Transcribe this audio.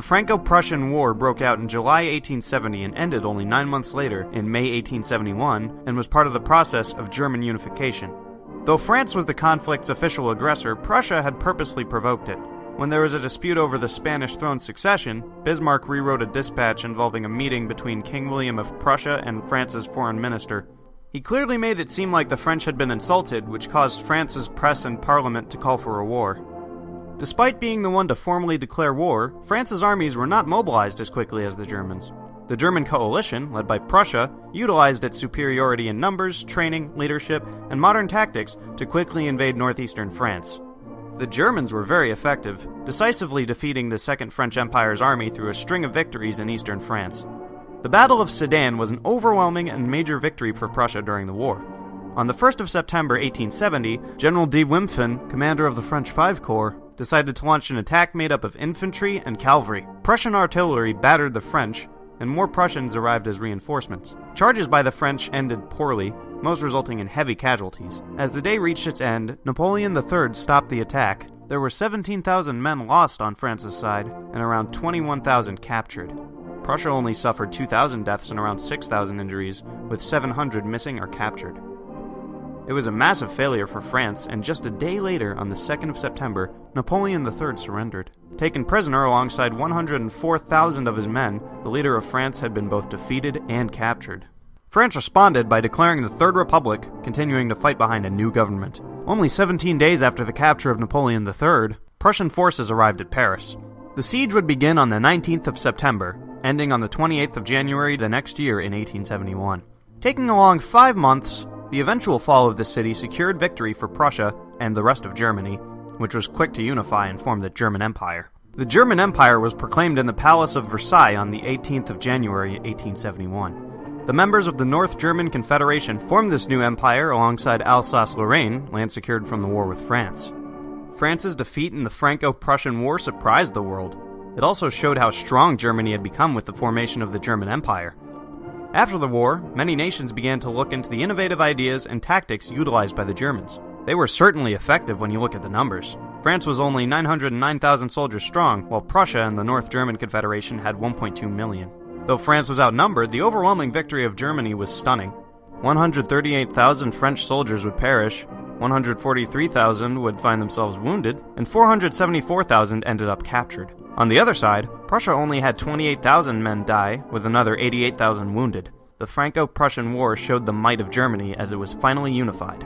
Franco-Prussian War broke out in July 1870 and ended only 9 months later, in May 1871, and was part of the process of German unification. Though France was the conflict's official aggressor, Prussia had purposely provoked it. When there was a dispute over the Spanish throne's succession, Bismarck rewrote a dispatch involving a meeting between King William of Prussia and France's foreign minister. He clearly made it seem like the French had been insulted, which caused France's press and parliament to call for a war. Despite being the one to formally declare war, France's armies were not mobilized as quickly as the Germans. The German coalition, led by Prussia, utilized its superiority in numbers, training, leadership, and modern tactics to quickly invade northeastern France. The Germans were very effective, decisively defeating the Second French Empire's army through a string of victories in eastern France. The Battle of Sedan was an overwhelming and major victory for Prussia during the war. On the 1st of September 1870, General de Wimpfen, commander of the French Five Corps, decided to launch an attack made up of infantry and cavalry. Prussian artillery battered the French, and more Prussians arrived as reinforcements. Charges by the French ended poorly, most resulting in heavy casualties. As the day reached its end, Napoleon III stopped the attack. There were 17,000 men lost on France's side, and around 21,000 captured. Prussia only suffered 2,000 deaths and around 6,000 injuries, with 700 missing or captured. It was a massive failure for France, and just a day later, on the 2nd of September, Napoleon III surrendered. Taken prisoner alongside 104,000 of his men, the leader of France had been both defeated and captured. France responded by declaring the Third Republic, continuing to fight behind a new government. Only 17 days after the capture of Napoleon III, Prussian forces arrived at Paris. The siege would begin on the 19th of September, ending on the 28th of January the next year in 1871. Taking along 5 months, the eventual fall of the city secured victory for Prussia and the rest of Germany, which was quick to unify and form the German Empire. The German Empire was proclaimed in the Palace of Versailles on the 18th of January 1871. The members of the North German Confederation formed this new empire alongside Alsace-Lorraine, land secured from the war with France. France's defeat in the Franco-Prussian War surprised the world. It also showed how strong Germany had become with the formation of the German Empire. After the war, many nations began to look into the innovative ideas and tactics utilized by the Germans. They were certainly effective when you look at the numbers. France was only 909,000 soldiers strong, while Prussia and the North German Confederation had 1.2 million. Though France was outnumbered, the overwhelming victory of Germany was stunning. 138,000 French soldiers would perish, 143,000 would find themselves wounded, and 474,000 ended up captured. On the other side, Prussia only had 28,000 men die, with another 88,000 wounded. The Franco-Prussian War showed the might of Germany as it was finally unified.